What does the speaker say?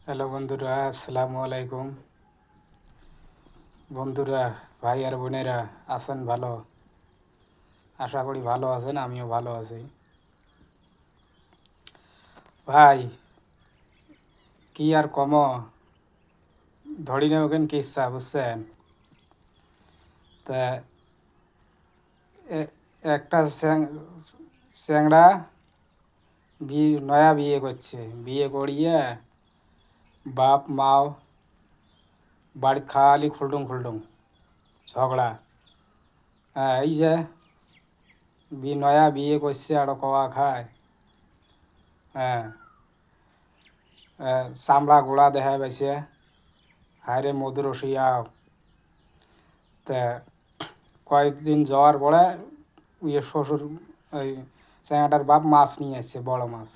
Hello বন্ধুরা, আসসালামু আলাইকুম। বন্ধুরা, ভাই আর বোনেরা আছেন ভালো? আশা করি ভালো আছেন, আমিও ভালো আছি। ভাই, কি আর কম, ধরি না ওখান কিচ্ছা বুঝছেন। তা একটা চ্যাংড়া নয়া বিয়ে করছে, বিয়ে করিয়ে বাপ মাও বাড়ি খালি খুলডুম খুলডুম ঝগড়া। হ্যাঁ, এই যে নয়া বিয়ে করছে আরো কওয়া খায়। হ্যাঁ, চামড়া গোড়া দেখা পাইছে, হায়রে মধুরসিয়া। তা কয়েকদিন যাওয়ার পরে শ্বশুর ওই চ্যাংড়াটার বাপ মাছ নিয়ে আসছে, বড় মাছ।